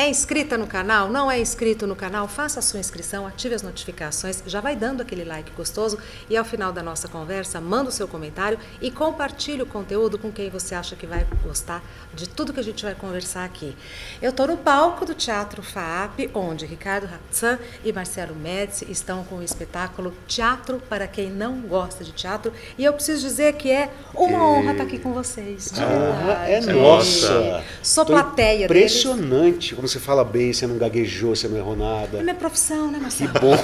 É inscrita no canal? Não é inscrito no canal? Faça a sua inscrição, ative as notificações, já vai dando aquele like gostoso e ao final da nossa conversa, manda o seu comentário e compartilhe o conteúdo com quem você acha que vai gostar de tudo que a gente vai conversar aqui. Eu estou no palco do Teatro FAAP, onde Ricardo Hatsan e Marcelo Médici estão com o espetáculo Teatro para quem não gosta de teatro, e eu preciso dizer que é uma honra estar aqui com vocês, de verdade. É nossa! Sou plateia impressionante deles. como você fala bem, você não gaguejou, você não errou nada. É minha profissão, né, Marcelo? Que bom!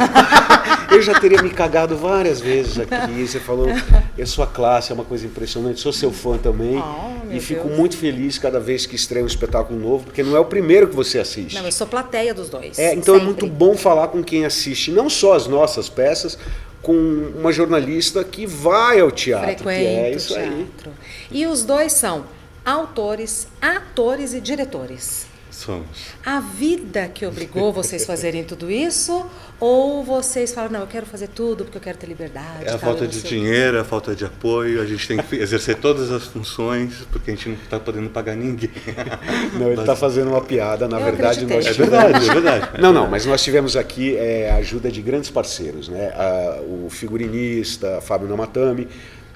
Eu já teria me cagado várias vezes aqui, você falou, é sua classe, é uma coisa impressionante, sou seu fã também, e fico muito feliz cada vez que estreia um espetáculo novo, porque não é o primeiro que você assiste. Não, eu sou plateia dos dois. Então sempre. É muito bom falar com quem assiste, não só as nossas peças, com uma jornalista que vai ao teatro, frequenta que é isso teatro. Aí. E os dois são autores, atores e diretores. Somos. A vida que obrigou vocês a fazerem tudo isso? Ou vocês falam, não, eu quero fazer tudo porque eu quero ter liberdade? É a falta de dinheiro, é a falta de apoio, a gente tem que exercer todas as funções porque a gente não está podendo pagar ninguém. Não, ele está fazendo uma piada, na verdade. Nós é verdade, é verdade. Não, mas nós tivemos aqui a ajuda de grandes parceiros, né? O figurinista Fábio Namatami,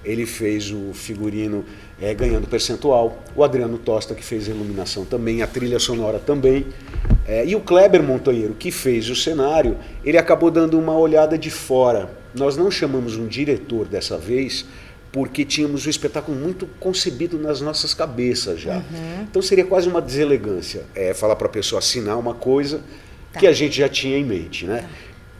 ele fez o figurino ganhando percentual, o Adriano Tosta, que fez a iluminação também, a trilha sonora também, e o Kleber Montanheiro, que fez o cenário, ele acabou dando uma olhada de fora. Nós não chamamos um diretor dessa vez, porque tínhamos o espetáculo muito concebido nas nossas cabeças já. Uhum. Então seria quase uma deselegância falar para a pessoa assinar uma coisa que a gente já tinha em mente, né?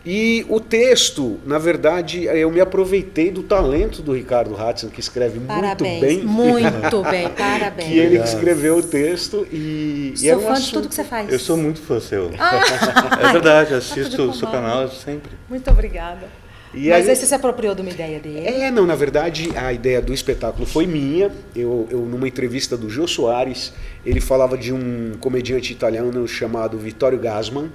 E o texto, na verdade, eu me aproveitei do talento do Ricardo Hatsan, que escreve muito bem. Muito bem, parabéns. Que ele escreveu o texto e... Sou fã de tudo que você faz. Eu sou muito fã seu. É verdade, assisto o seu canal sempre. Muito obrigada. Mas aí você se apropriou de uma ideia dele? Não, na verdade, a ideia do espetáculo foi minha. Eu numa entrevista do Jô Soares, ele falava de um comediante italiano chamado Vittorio Gassman,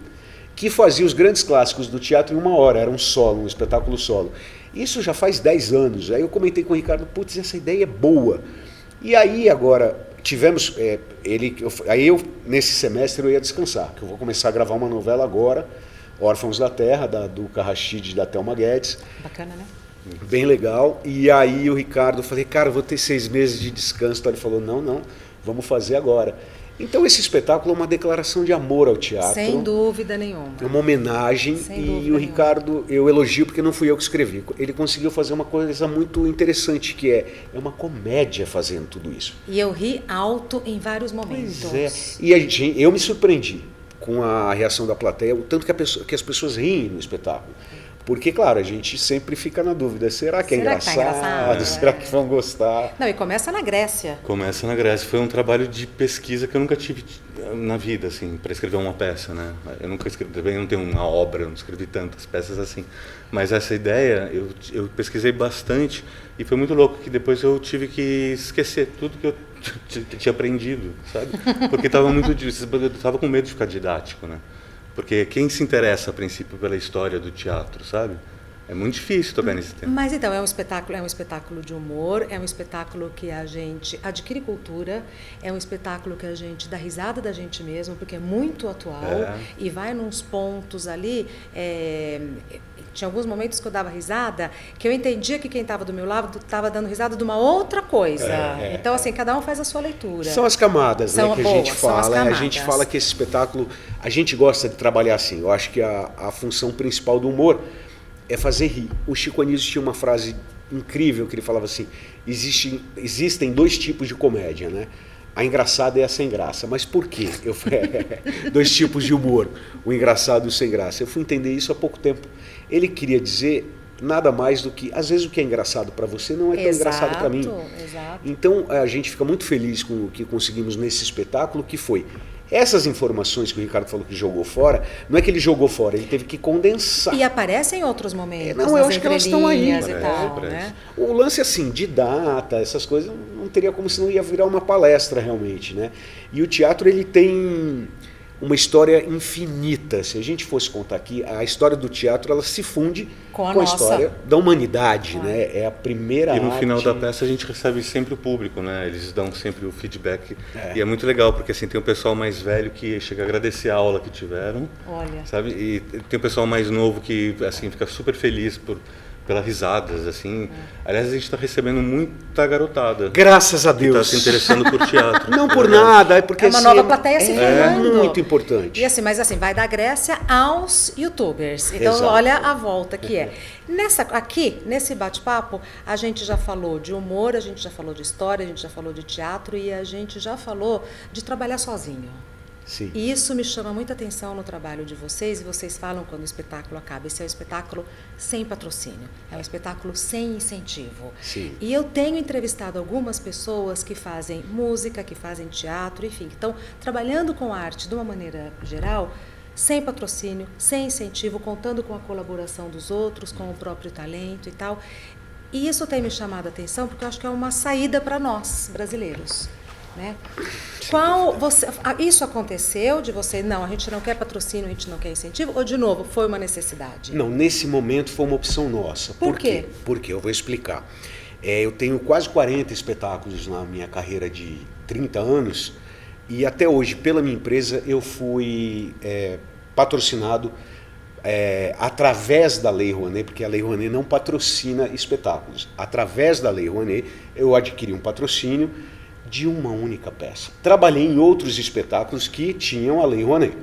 que fazia os grandes clássicos do teatro em 1 hora, era um espetáculo solo. Isso já faz 10 anos. Aí eu comentei com o Ricardo, putz, essa ideia é boa. E aí agora tivemos, nesse semestre eu ia descansar, que eu vou começar a gravar uma novela agora, Órfãos da Terra, da Duca Rachid e da Thelma Guedes. Bacana, né? Bem legal. E aí o Ricardo, eu falei, cara, eu vou ter 6 meses de descanso. Então ele falou, não, vamos fazer agora. Então esse espetáculo é uma declaração de amor ao teatro. Sem dúvida nenhuma. É uma homenagem. E o Ricardo, eu elogio porque não fui eu que escrevi. Ele conseguiu fazer uma coisa muito interessante, que é uma comédia fazendo tudo isso. E eu ri alto em vários momentos. Pois é. E eu me surpreendi com a reação da plateia, o tanto que as pessoas riem no espetáculo. Porque, claro, a gente sempre fica na dúvida, será que é engraçado? Será que vão gostar? Não, e começa na Grécia. Começa na Grécia. Foi um trabalho de pesquisa que eu nunca tive na vida, assim, para escrever uma peça, né? Eu nunca escrevi, também não tenho uma obra, eu não escrevi tantas peças assim. Mas essa ideia, eu pesquisei bastante e foi muito louco que depois eu tive que esquecer tudo que eu tinha aprendido, sabe? Porque eu estava com medo de ficar didático, né? Porque quem se interessa, a princípio, pela história do teatro, sabe? É muito difícil tocar nesse tema. Mas então, é um espetáculo de humor, é um espetáculo que a gente adquire cultura, é um espetáculo que a gente dá risada da gente mesmo, porque é muito atual e vai nos pontos ali... Tinha alguns momentos que eu dava risada, que eu entendia que quem estava do meu lado estava dando risada de uma outra coisa. Então, assim, cada um faz a sua leitura. São as camadas, né, que a gente fala. A gente fala que esse espetáculo, a gente gosta de trabalhar assim. Eu acho que a função principal do humor é fazer rir. O Chico Anísio tinha uma frase incrível que ele falava assim, existem 2 tipos de comédia, né? A engraçada e a sem graça. Mas por quê? 2 tipos de humor, o engraçado e o sem graça. Eu fui entender isso há pouco tempo. Ele queria dizer nada mais do que, às vezes o que é engraçado para você não é tão engraçado para mim. Exato. Então a gente fica muito feliz com o que conseguimos nesse espetáculo, que foi essas informações que o Ricardo falou que jogou fora, não é que ele jogou fora, ele teve que condensar. E aparecem em outros momentos. Não, eu acho que elas estão aí. E tal, né? O lance assim, de data, essas coisas, não teria como, senão ia virar uma palestra realmente, né? E o teatro, ele tem uma história infinita. Se a gente fosse contar aqui, a história do teatro ela se funde com a história da humanidade, né? É a primeira E no arte... final da peça a gente recebe sempre o público, né? Eles dão sempre o feedback. E é muito legal, porque assim, tem o pessoal mais velho que chega a agradecer a aula que tiveram. Olha. Sabe? E tem o pessoal mais novo que assim, fica super feliz pelas risadas, assim. Aliás, a gente está recebendo muita garotada. Graças a Que Deus. está se interessando por teatro. Não por nada, é porque É uma assim, nova plateia se formando. muito importante. E assim, mas assim, vai da Grécia aos youtubers. Então, Exato. olha a volta que é. Aqui, nesse bate-papo, a gente já falou de humor, a gente já falou de história, a gente já falou de teatro e a gente já falou de trabalhar sozinho. Sim. E isso me chama muita atenção no trabalho de vocês, e vocês falam quando o espetáculo acaba. Esse é um espetáculo sem patrocínio, é um espetáculo sem incentivo. Sim. E eu tenho entrevistado algumas pessoas que fazem música, que fazem teatro, enfim, que estão trabalhando com arte de uma maneira geral, sem patrocínio, sem incentivo, contando com a colaboração dos outros, com o próprio talento e tal. E isso tem me chamado a atenção porque eu acho que é uma saída para nós, brasileiros. Né? Isso aconteceu de você, não, a gente não quer patrocínio, a gente não quer incentivo, ou de novo, foi uma necessidade? Não, nesse momento foi uma opção nossa. Por quê? Porque eu vou explicar. Eu tenho quase 40 espetáculos na minha carreira de 30 anos e até hoje, pela minha empresa, eu fui patrocinado através da Lei Rouanet, porque a Lei Rouanet não patrocina espetáculos. Através da Lei Rouanet, eu adquiri um patrocínio de uma única peça. Trabalhei em outros espetáculos que tinham a Lei Rouanet.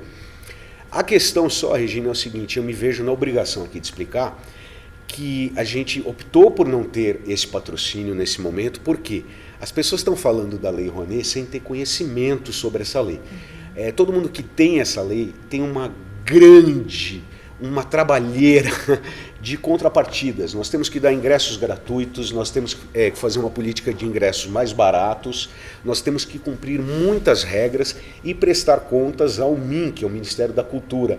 A questão só, Regina, é o seguinte, eu me vejo na obrigação aqui de explicar que a gente optou por não ter esse patrocínio nesse momento, porque as pessoas estão falando da Lei Rouanet sem ter conhecimento sobre essa lei. Todo mundo que tem essa lei tem uma trabalheira de contrapartidas. Nós temos que dar ingressos gratuitos, nós temos que fazer uma política de ingressos mais baratos, nós temos que cumprir muitas regras e prestar contas ao MIN, que é o Ministério da Cultura.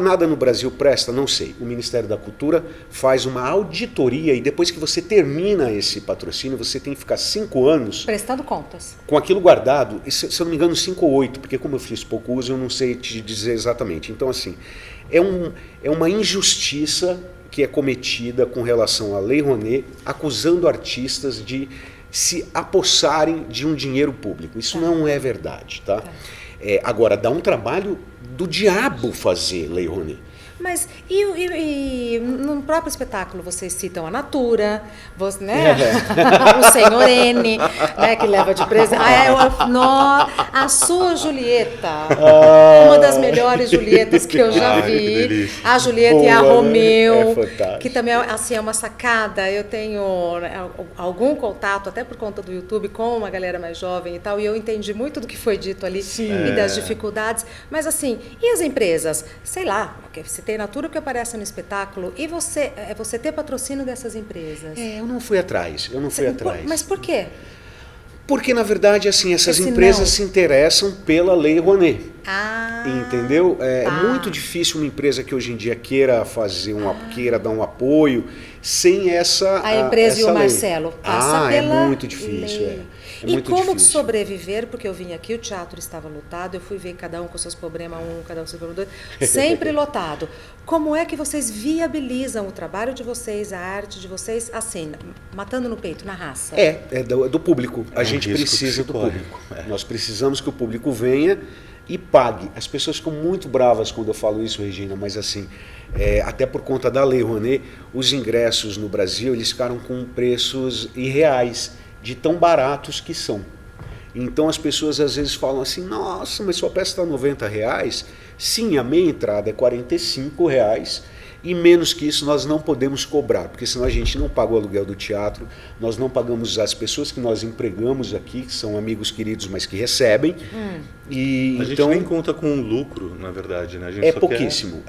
Nada no Brasil presta? Não sei. O Ministério da Cultura faz uma auditoria e depois que você termina esse patrocínio, você tem que ficar 5 anos... prestando contas. Com aquilo guardado, se eu não me engano 5 ou 8, porque como eu fiz pouco uso, eu não sei te dizer exatamente. Então, assim, é uma injustiça que é cometida com relação à Lei Rouanet, acusando artistas de se apossarem de um dinheiro público. Isso não é verdade, tá? Agora, dá um trabalho do diabo fazer Lei Rouanet. Mas e no próprio espetáculo vocês citam a Natura, né? O Senhor N, né, que leva de presente. A sua Julieta, uma das melhores Julietas que eu já vi. A Julieta e a Romeu, que também assim, é uma sacada. Eu tenho algum contato, até por conta do YouTube, com uma galera mais jovem e tal, e eu entendi muito do que foi dito ali e das dificuldades. Mas assim, e as empresas? Sei lá, você tem Natura que aparece no espetáculo e você ter patrocínio dessas empresas. Eu não fui atrás, Mas por quê? Porque, na verdade, assim, essas empresas se interessam pela Lei Rouanet. Entendeu? É muito difícil uma empresa que hoje em dia queira dar um apoio sem essa A empresa essa e o lei. Marcelo passa pela É muito difícil, lei. E como sobreviver, porque eu vim aqui, o teatro estava lotado, eu fui ver cada um com seus problemas, cada um com seus problemas, sempre lotado. Como é que vocês viabilizam o trabalho de vocês, a arte de vocês, assim, matando no peito, na raça? Do público. A gente precisa do público. Nós precisamos que o público venha e pague. As pessoas ficam muito bravas quando eu falo isso, Regina, mas assim, até por conta da Lei Rouanet, os ingressos no Brasil, eles ficaram com preços irreais, de tão baratos que são. Então as pessoas às vezes falam assim, nossa, mas sua peça está R$90? Sim, a meia entrada é R$45 e menos que isso nós não podemos cobrar, porque senão a gente não paga o aluguel do teatro, nós não pagamos as pessoas que nós empregamos aqui, que são amigos queridos, mas que recebem. E a gente nem conta com lucro, na verdade, né? A gente só pouquíssimo.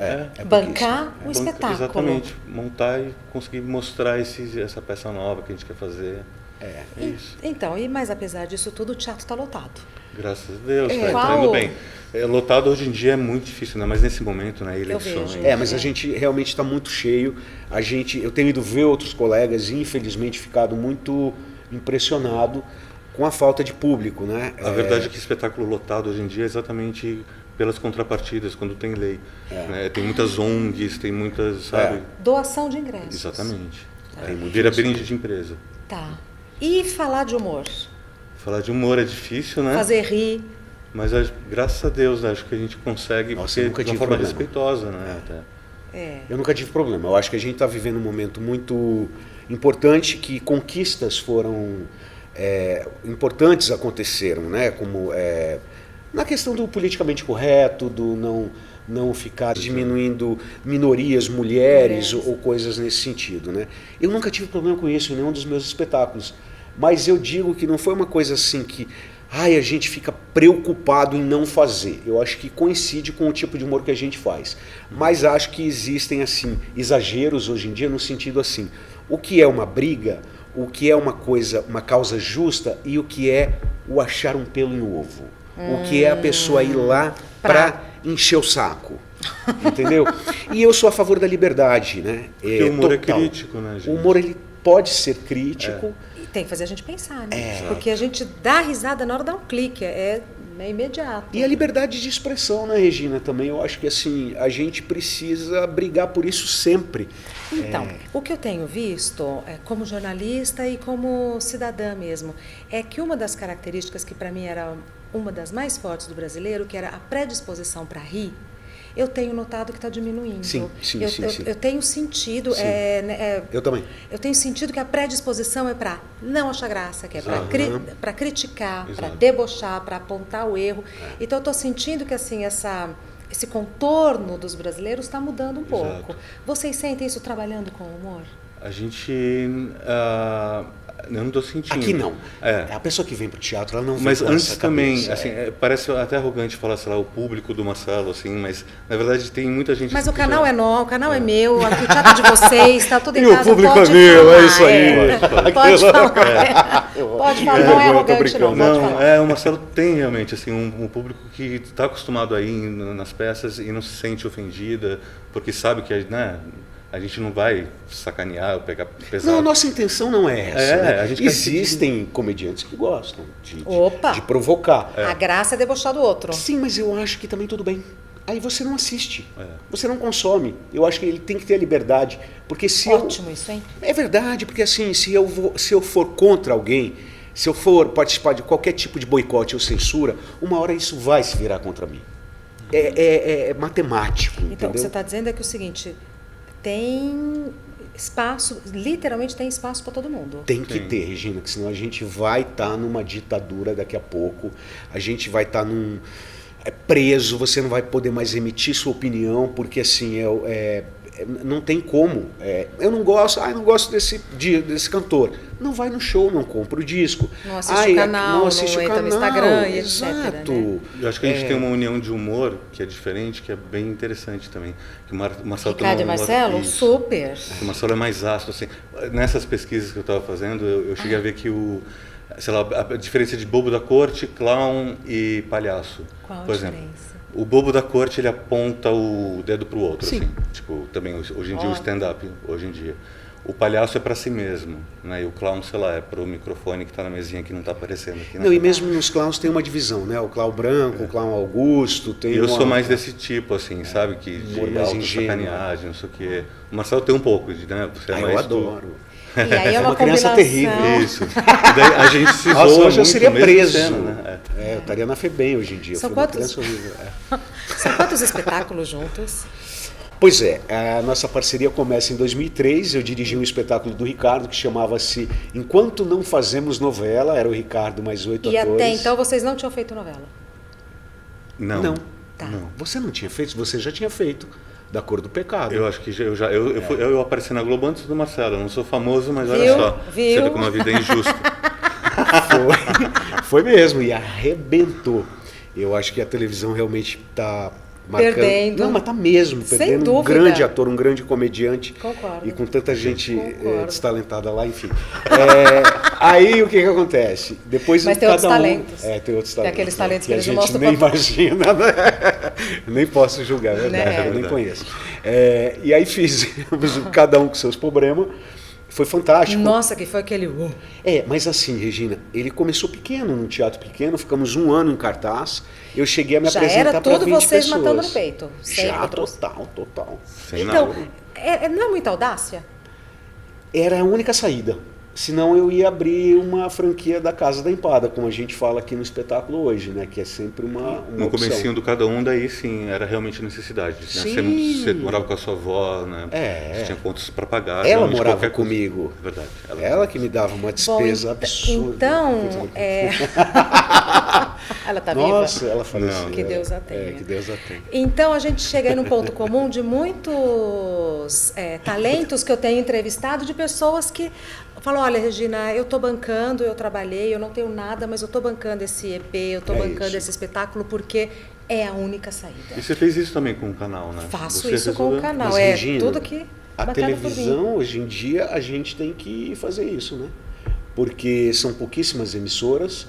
Bancar o espetáculo. Exatamente, montar e conseguir mostrar essa peça nova que a gente quer fazer. É isso. Então, mas apesar disso tudo, o teatro está lotado. Graças a Deus, está indo bem. Lotado hoje em dia é muito difícil, né? Mas nesse momento, né, eleições... mas a gente realmente está muito cheio. Eu tenho ido ver outros colegas e infelizmente ficado muito impressionado com a falta de público, né? A verdade é que espetáculo lotado hoje em dia é exatamente pelas contrapartidas, quando tem lei. Né? Tem muitas ONGs, tem muitas, sabe? Doação de ingressos. Exatamente. Vira brinde de empresa. Tá. E falar de humor? Falar de humor é difícil, né? Fazer rir. Mas graças a Deus, acho que a gente consegue, Nossa, eu nunca de uma tive forma problema. respeitosa, né? Até. Eu nunca tive problema. Eu acho que a gente está vivendo um momento muito importante, que conquistas foram importantes aconteceram, né? Como na questão do politicamente correto, do não ficar diminuindo minorias, mulheres ou coisas nesse sentido, né? Eu nunca tive problema com isso em nenhum dos meus espetáculos, mas eu digo que não foi uma coisa assim que a gente fica preocupado em não fazer. Eu acho que coincide com o tipo de humor que a gente faz. Mas acho que existem assim exageros hoje em dia no sentido assim, o que é uma briga, o que é uma causa justa e o que é o achar um pelo em ovo. O que é a pessoa ir lá para encher o saco. Entendeu? E eu sou a favor da liberdade, né? Porque o humor é crítico, né, gente? O humor ele pode ser crítico. Tem que fazer a gente pensar, né? Porque a gente dá risada na hora de dar um clique, é imediato. E a liberdade de expressão, né, Regina, também. Eu acho que assim, a gente precisa brigar por isso sempre. Então, o que eu tenho visto, como jornalista e como cidadã mesmo, é que uma das características que para mim era uma das mais fortes do brasileiro, que era a predisposição para rir, eu tenho notado que está diminuindo. Sim. Eu tenho sentido... eu também. Eu tenho sentido que a predisposição é para não achar graça, que é para criticar, para debochar, para apontar o erro. Então, eu estou sentindo que assim, esse contorno dos brasileiros está mudando um pouco. Vocês sentem isso trabalhando com o humor? A gente... eu não estou sentindo. Aqui não. A pessoa que vem para o teatro, ela não vem mas com antes essa também, cabeça, assim, parece até arrogante falar, sei lá, o público do Marcelo, assim, mas na verdade tem muita gente... Mas o canal é nosso, o canal é meu, aqui o teatro de vocês, está tudo em E o casa, público pode é meu, falar, é isso aí. Pode falar. Pode falar, não é arrogante não, pode falar. O Marcelo tem realmente assim, um público que está acostumado a ir nas peças e não se sente ofendida, porque sabe que, né, a gente não vai sacanear ou pegar pesado. Não, a nossa intenção não é essa. Né? A gente existem comediantes que gostam de provocar. A graça é debochar do outro. Sim, mas eu acho que também tudo bem. Aí você não assiste, você não consome. Eu acho que ele tem que ter a liberdade. Porque se Ótimo isso, hein? É verdade, porque assim, se eu for contra alguém, se eu for participar de qualquer tipo de boicote ou censura, uma hora isso vai se virar contra mim. É matemático, então, entendeu? o que você está dizendo é que o seguinte... Tem espaço, literalmente tem espaço para todo mundo. Tem que ter, Regina, que senão a gente vai estar numa ditadura daqui a pouco, a gente vai estar preso, você não vai poder mais emitir sua opinião, porque assim, não tem como. Eu não gosto desse cantor. Não vai no show, não compra o disco. Não assiste o canal, não entra no Instagram e etc. Exato. Né? Eu acho que a gente tem uma união de humor que é diferente, que é bem interessante também. Que o Marcelo Ricardo e Marcelo? Super. O Marcelo é mais ácido. Assim. Nessas pesquisas que eu estava fazendo, eu cheguei a ver que a diferença de bobo da corte, clown e palhaço. Qual a por diferença? Exemplo, o bobo da corte, ele aponta o dedo para o outro. Sim. Assim. Tipo, também, hoje em dia, o stand-up, hoje em dia. O palhaço é para si mesmo, né? E o clown, sei lá, é para o microfone que está na mesinha que não está aparecendo aqui. Não, e mesmo nos clowns tem uma divisão, né? O clown branco, o clown Augusto, tem eu sou mais desse tipo, assim, sabe? Que de auto-sacaneagem, não sei o quê. O Marcelo tem um pouco, né? Você é mais eu adoro. E aí é uma criança terrível. Isso. E daí a gente se zoa hoje eu seria preso. Cena, né? Eu estaria na FEBEM hoje em dia. São quantos espetáculos juntos? Pois é, a nossa parceria começa em 2003, eu dirigi um espetáculo do Ricardo que chamava-se Enquanto Não Fazemos Novela, era o Ricardo mais 8 atores. E até então vocês não tinham feito novela? Não. Tá. Não. Você não tinha feito, você já tinha feito Da Cor do Pecado. Eu acho que eu apareci na Globo antes do Marcelo, eu não sou famoso, mas olha só, você vê como a vida é injusta. Foi mesmo, e arrebentou. Eu acho que a televisão realmente está marcando. Perdendo. Não, mas está mesmo Sem perdendo dúvida. um grande ator, um grande comediante. Concordo. E com tanta gente Concordo. destalentada lá, enfim. Aí o que acontece? Depois mas tem outros talentos. Tem outros talentos. Tem aqueles talentos que a eles não gente mostram nem pra... imagina, né? Nem posso julgar, é verdade, Né? eu nem conheço. E aí fizemos cada um com seus problemas. Foi fantástico. Nossa, que foi aquele... Mas assim, Regina, ele começou pequeno, num teatro pequeno, ficamos 1 ano em cartaz, eu cheguei a me apresentar para 20 Já era tudo vocês pessoas. matando no peito. Já, total. Sem Então, nada. não é muita audácia? Era a única saída. Senão eu ia abrir uma franquia da Casa da Empada, como a gente fala aqui no espetáculo hoje, né? Que é sempre uma No opção. comecinho do cada um, daí sim, era realmente necessidade. Né? Sim. Você morava com a sua avó, né? Você tinha contas para pagar. Ela realmente morava qualquer coisa. comigo. Verdade. Ela que me dava uma despesa absurda. Então, ela tá viva? Nossa, ela faleceu. Que Deus a tenha. Que Deus a tenha. Então, a gente chega aí num ponto comum de muitos talentos que eu tenho entrevistado, de pessoas que falam, olha, Regina, eu estou bancando, eu trabalhei, eu não tenho nada, mas eu estou bancando esse EP, eu estou bancando isso. esse espetáculo porque é a única saída. E você fez isso também com o canal, né? Faço Você isso resolveu... com o canal, Mas, Regina, tudo que a bancado por mim. televisão, hoje em dia, a gente tem que fazer isso, né? Porque são pouquíssimas emissoras,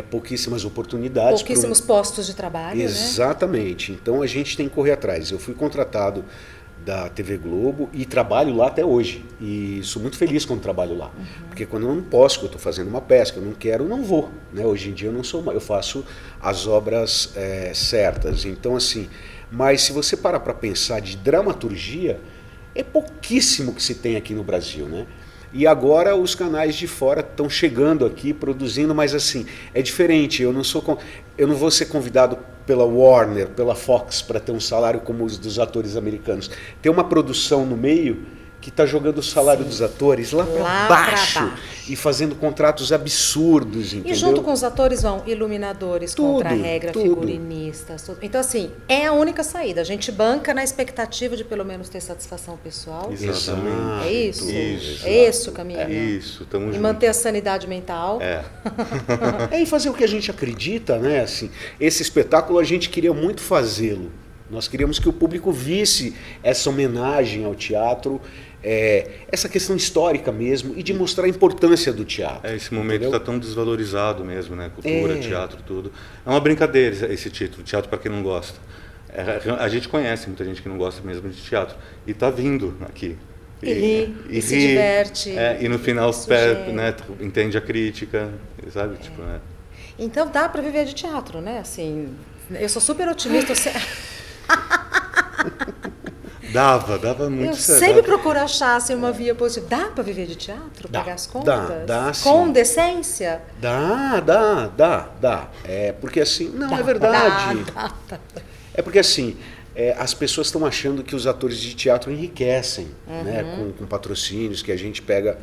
pouquíssimas oportunidades. Pouquíssimos postos de trabalho, Exatamente. Então a gente tem que correr atrás. Eu fui contratado da TV Globo e trabalho lá até hoje. E sou muito feliz quando trabalho lá. Porque quando eu não posso, que eu estou fazendo uma peça, que eu não quero, eu não vou. Né? Hoje em dia eu faço as obras certas. Então, assim, mas se você parar para pensar de dramaturgia, é pouquíssimo que se tem aqui no Brasil, né? E agora os canais de fora estão chegando aqui, produzindo, mas assim, é diferente. Eu não vou ser convidado pela Warner, pela Fox, para ter um salário como os dos atores americanos. Tem uma produção no meio que está jogando o salário dos atores lá para baixo e fazendo contratos absurdos, entendeu? E junto com os atores vão iluminadores, contra-regra, figurinistas, tudo. Então, assim, é a única saída. A gente banca na expectativa de pelo menos ter satisfação pessoal. Exatamente. É isso? Isso. É esse o caminho? Isso, tamo junto. E manter a sanidade mental. E fazer o que a gente acredita, né? Assim, esse espetáculo a gente queria muito fazê-lo. Nós queríamos que o público visse essa homenagem ao teatro, essa questão histórica mesmo, e de mostrar a importância do teatro. Esse momento está tão desvalorizado mesmo, né? Cultura, teatro, tudo. É uma brincadeira esse título, teatro para quem não gosta. A gente conhece muita gente que não gosta mesmo de teatro. E está vindo aqui. E se diverte. E no final né, entende a crítica, sabe? Tipo, Então dá para viver de teatro, né? Assim, eu sou super otimista. Dava muito Eu certo. sempre procuro achar assim, uma via positiva. Dá para viver de teatro? Pagar as contas? Dá sim. Com decência? Dá. Porque assim, não, é verdade. Dá. É porque assim, as pessoas estão achando que os atores de teatro enriquecem, né, com patrocínios, que a gente pega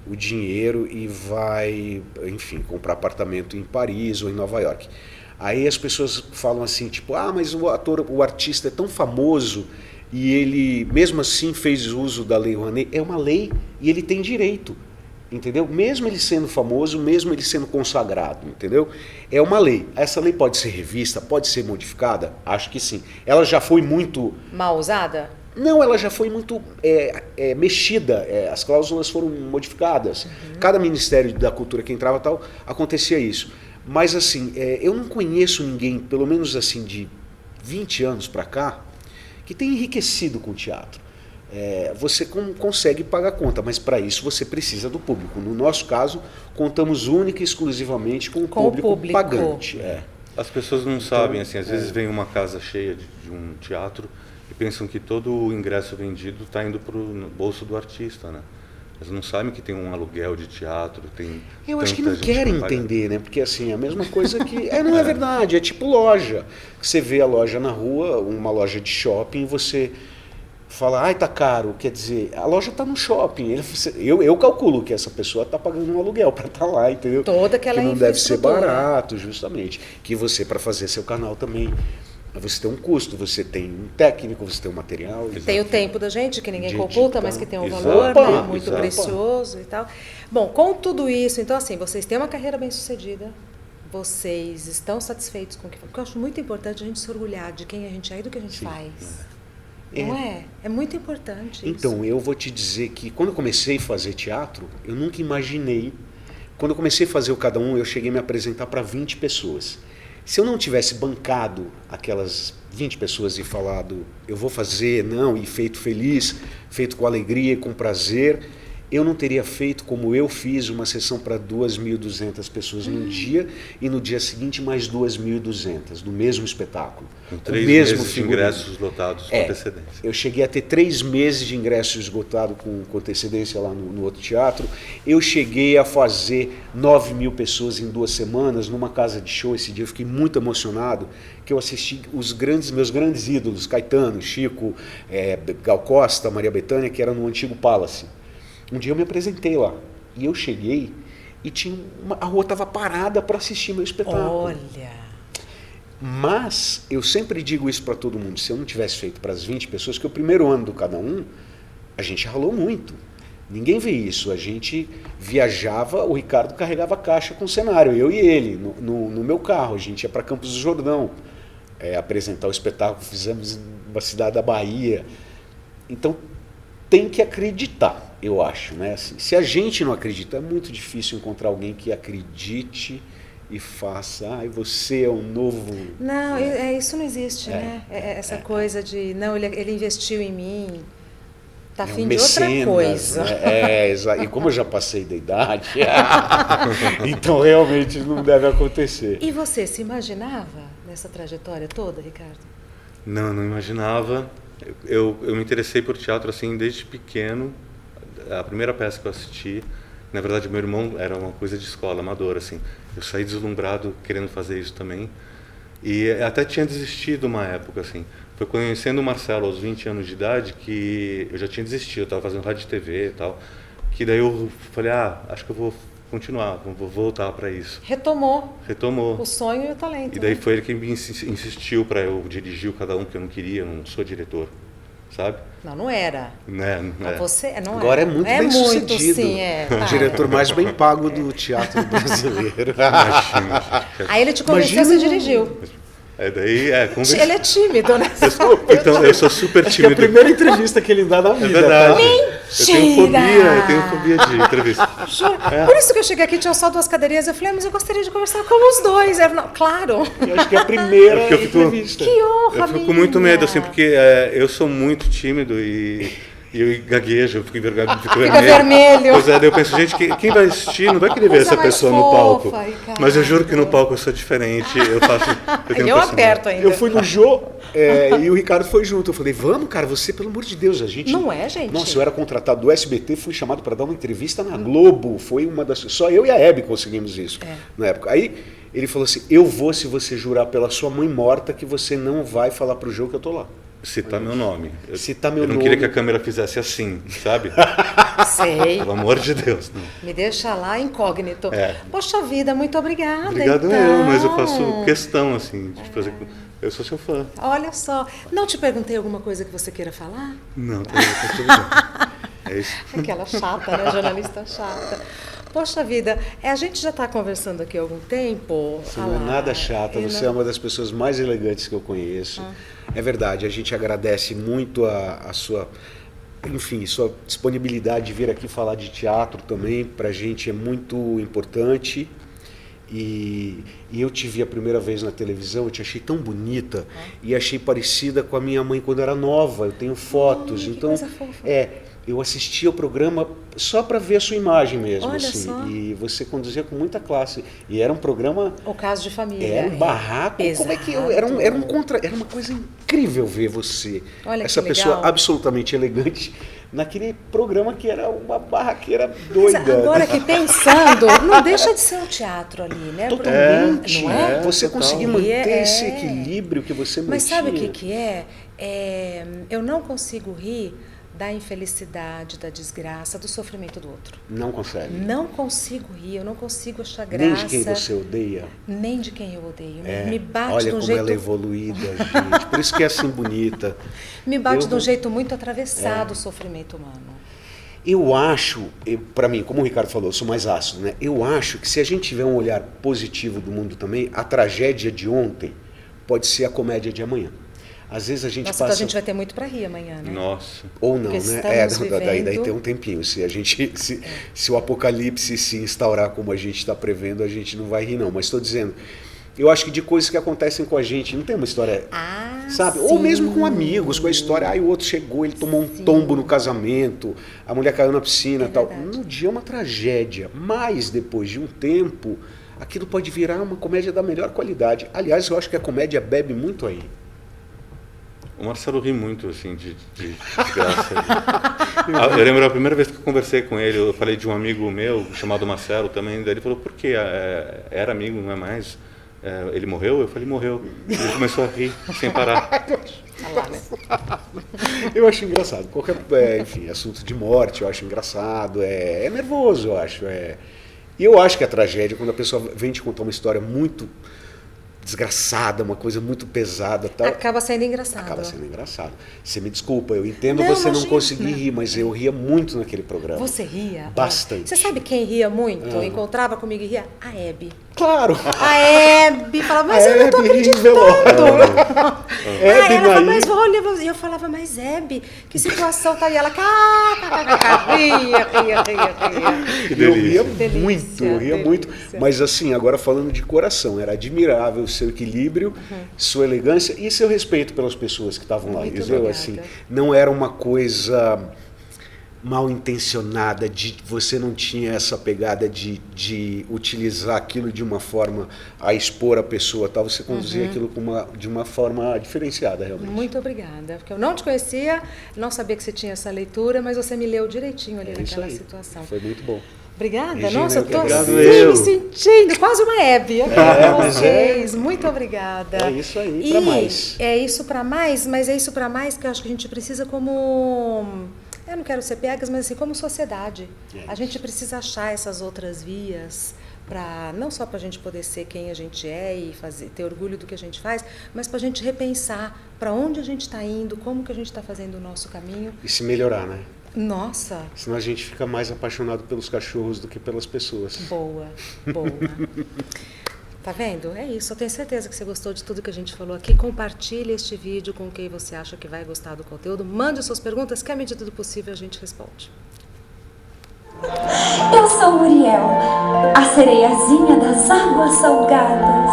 o dinheiro e vai, enfim, comprar apartamento em Paris ou em Nova York. Aí as pessoas falam assim, tipo, mas o artista é tão famoso e ele, mesmo assim, fez uso da Lei Rouanet. É uma lei e ele tem direito, entendeu? Mesmo ele sendo famoso, mesmo ele sendo consagrado, entendeu? É uma lei. Essa lei pode ser revista, pode ser modificada? Acho que sim. Ela já foi muito... Mal usada? Não, ela já foi muito mexida, as cláusulas foram modificadas. Cada Ministério da Cultura que entrava tal, acontecia isso. Mas assim, eu não conheço ninguém, pelo menos assim de 20 anos para cá, que tenha enriquecido com o teatro. Você consegue pagar a conta, mas para isso você precisa do público. No nosso caso, contamos única e exclusivamente com o público pagante. As pessoas não sabem, assim, às vezes vem uma casa cheia de um teatro e pensam que todo o ingresso vendido está indo para o bolso do artista, né? Eles não sabem que tem um aluguel de teatro, tem... Eu acho que não querem entender, né? Porque assim, é a mesma coisa que... não é verdade, é tipo loja. Você vê a loja na rua, uma loja de shopping, você fala, tá caro. Quer dizer, a loja está no shopping. Eu calculo que essa pessoa está pagando um aluguel para estar lá, entendeu? Toda aquela que não deve ser infraestrutura. barato, justamente. Que você, para fazer seu canal também... Você tem um custo, você tem um técnico, você tem um material. Tem o tempo da gente, que ninguém De computa, editar. mas que tem um Exato. valor, né, muito Exato. precioso e tal. Bom, com tudo isso, então assim, vocês têm uma carreira bem sucedida, vocês estão satisfeitos com o que... Porque eu acho muito importante a gente se orgulhar de quem a gente é e do que a gente faz. Não é? É muito importante isso. Então, eu vou te dizer que quando eu comecei a fazer teatro, eu nunca imaginei... Quando eu comecei a fazer o Cada Um, eu cheguei a me apresentar para 20 pessoas. Se eu não tivesse bancado aquelas 20 pessoas e falado, eu vou fazer, e feito feliz, feito com alegria e com prazer, eu não teria feito como eu fiz uma sessão para 2.200 pessoas num dia e no dia seguinte mais 2.200 no mesmo espetáculo. Com 3 mesmo meses de ingressos lotados com antecedência. Eu cheguei a ter 3 meses de ingresso esgotado com antecedência lá no outro teatro. Eu cheguei a fazer 9.000 pessoas em 2 semanas numa casa de show. Esse dia eu fiquei muito emocionado, que eu assisti meus grandes ídolos, Caetano, Chico, Gal Costa, Maria Bethânia, que era no antigo Palace. Um dia eu me apresentei lá e eu cheguei e a rua estava parada para assistir meu espetáculo. Olha! Mas eu sempre digo isso para todo mundo, se eu não tivesse feito para as 20 pessoas, que o primeiro ano do cada um, a gente ralou muito. Ninguém vê isso, a gente viajava, o Ricardo carregava caixa com cenário, eu e ele, no meu carro, a gente ia para Campos do Jordão apresentar o espetáculo, fizemos uma cidade da Bahia. Então tem que acreditar. Eu acho, né? Assim, se a gente não acredita, é muito difícil encontrar alguém que acredite e faça, você é o novo... Não, isso não existe, né? Essa coisa de, não, ele investiu em mim, tá afim de outra coisa. Né? E como eu já passei da idade, então realmente não deve acontecer. E você se imaginava nessa trajetória toda, Ricardo? Não imaginava. Eu me interessei por teatro assim desde pequeno. A primeira peça que eu assisti, na verdade, meu irmão era uma coisa de escola, amadora, assim. Eu saí deslumbrado querendo fazer isso também. E até tinha desistido uma época, assim. Foi conhecendo o Marcelo aos 20 anos de idade que eu já tinha desistido. Eu estava fazendo rádio e TV e tal. Que daí eu falei, acho que eu vou continuar, vou voltar para isso. Retomou o sonho e o talento. E daí foi ele que me insistiu para eu dirigir o Cada Um, que eu não queria, eu não sou diretor. Sabe? Não era. Você não agora é muito bem sucedido. Sim, O diretor mais bem pago do teatro brasileiro. Imagina. Aí ele te convenceu, você dirigiu. Ele é tímido, né? Eu sou super tímido. Acho que é a primeira entrevista que ele dá na vida. É verdade. Mentira! Eu tenho fobia de entrevista. Por isso que eu cheguei aqui, tinha só 2 cadeirinhas, eu falei, mas eu gostaria de conversar com os dois. Claro. Eu acho que é a primeira entrevista. Que honra, eu fico com muito medo, assim, porque eu sou muito tímido e eu gaguejo, eu fico envergonhado, fico vermelho. Pois daí eu penso, gente, quem vai assistir não vai querer ver essa pessoa no palco. Mas eu juro que no palco eu sou diferente, eu faço... Eu aperto ainda. Eu fui no Jô e o Ricardo foi junto. Eu falei, vamos, cara, você, pelo amor de Deus, a gente... Não é, gente? Nossa, eu era contratado do SBT, fui chamado para dar uma entrevista na Globo. Foi uma das... Só eu e a Hebe conseguimos isso na época. Aí ele falou assim, eu vou se você jurar pela sua mãe morta que você não vai falar pro Jô que eu tô lá. Citar meu nome. Eu não queria que a câmera fizesse assim, sabe? Sei. Pelo amor de Deus. Não. Me deixa lá incógnito. Poxa vida, muito obrigada. Obrigado então. mas eu faço questão, assim, de fazer... Eu sou seu fã. Olha só. Não te perguntei alguma coisa que você queira falar? Não, tá tudo bem. É isso. Aquela chata, né? Jornalista chata. Poxa vida, a gente já está conversando aqui há algum tempo. Você não é nada chata, você é uma das pessoas mais elegantes que eu conheço. É verdade, a gente agradece muito a sua, enfim, sua disponibilidade de vir aqui falar de teatro também. Para a gente é muito importante. E eu te vi a primeira vez na televisão, eu te achei tão bonita e achei parecida com a minha mãe quando era nova. Eu tenho fotos, então coisa fofa. Eu assisti ao programa só para ver a sua imagem mesmo. Olha assim. só. E você conduzia com muita classe. E era um programa... O Caso de Família. Era um barraco. Como é que era uma coisa incrível ver você. Olha essa que pessoa legal. absolutamente elegante naquele programa que era uma barraqueira doida. Mas agora que pensando, não deixa de ser um teatro ali, né? Totalmente. Não é? Você total. conseguir manter esse equilíbrio que você mantinha. Mas sabe o que é? Eu não consigo rir da infelicidade, da desgraça, do sofrimento do outro. Não consegue. Não consigo rir, eu não consigo achar graça. Nem de quem você odeia. Nem de quem eu odeio. Me bate Olha de um como jeito... ela é evoluída, gente. Por isso que é assim bonita. Me bate de um jeito muito atravessado o sofrimento humano. Eu acho, para mim, como o Ricardo falou, eu sou mais ácido, né? Eu acho que se a gente tiver um olhar positivo do mundo também, a tragédia de ontem pode ser a comédia de amanhã. Às vezes a gente Nossa, passa... então a gente vai ter muito para rir amanhã, né? Nossa. Ou não, porque né? Daí vivendo... tem um tempinho. Se o apocalipse se instaurar como a gente está prevendo, a gente não vai rir, não. Mas estou dizendo, Eu acho que de coisas que acontecem com a gente, não tem uma história, sabe? Sim. Ou mesmo com amigos, com a história, o outro chegou, ele tomou um tombo no casamento, a mulher caiu na piscina e tal. Verdade. No dia é uma tragédia, mas depois de um tempo, aquilo pode virar uma comédia da melhor qualidade. Aliás, eu acho que a comédia bebe muito aí. O Marcelo ri muito, assim, de desgraça. Eu lembro a primeira vez que eu conversei com ele, eu falei de um amigo meu, chamado Marcelo também, daí ele falou, por quê? Era amigo, não é mais? Ele morreu? Eu falei, morreu. Ele começou a rir, sem parar. Eu acho engraçado. Qualquer, enfim, assunto de morte eu acho engraçado, é nervoso, eu acho. E eu acho que a tragédia, quando a pessoa vem te contar uma história muito desgraçada, uma coisa muito pesada, tal, Acaba sendo engraçado. acaba sendo engraçado. Você me desculpa, eu entendo Não, você não imagina. conseguir rir, mas eu ria muito naquele programa. Você ria? Bastante. Você sabe quem ria muito? Encontrava comigo e ria? A Hebe. Claro! A Hebe falava, mas A eu não tô Hebe acreditando. Hebe Ela falava, mas Naí. olha, e eu falava, mas Hebe, que situação tá aí? Ela, ria. Que Eu ria delícia. muito, eu ria muito. Mas assim, agora falando de coração, era admirável o seu equilíbrio, sua elegância e seu respeito pelas pessoas que estavam lá. Muito Entendeu? obrigada. Assim, não era uma coisa mal intencionada, você não tinha essa pegada de utilizar aquilo de uma forma a expor a pessoa, tal. Você conduzia aquilo de uma forma diferenciada, realmente. Muito obrigada, porque eu não te conhecia, não sabia que você tinha essa leitura, mas você me leu direitinho ali É isso naquela aí. situação. Foi muito bom. Obrigada, Regina, nossa, eu tô obrigado assim, eu. me sentindo quase uma Hebe aqui com mas vocês. Muito obrigada. É isso aí, pra mais. É isso para mais, mas é isso para mais que eu acho que a gente precisa como... Eu não quero ser piegas, mas assim, como sociedade. A gente precisa achar essas outras vias, não só para a gente poder ser quem a gente é e ter orgulho do que a gente faz, mas para a gente repensar para onde a gente está indo, como que a gente está fazendo o nosso caminho. E se melhorar, né? Nossa, Senão a gente fica mais apaixonado pelos cachorros do que pelas pessoas. boa. Tá vendo? É isso. Eu tenho certeza que você gostou de tudo que a gente falou aqui. Compartilhe este vídeo com quem você acha que vai gostar do conteúdo. Mande suas perguntas que, à medida do possível, a gente responde. Eu sou Muriel, a sereiazinha das águas salgadas.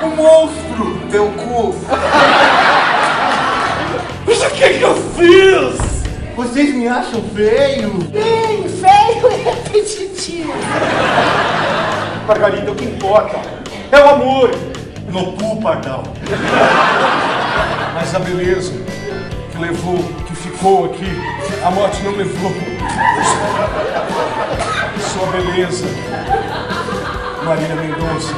Um monstro, teu cu! Isso aqui é que eu fiz! Vocês me acham feio? Bem feio e repetitivo. Margarida, o que importa? É o amor! No cu, pardal. Mas a beleza que levou, que ficou aqui, a morte não levou. Sua beleza, Marília Mendonça.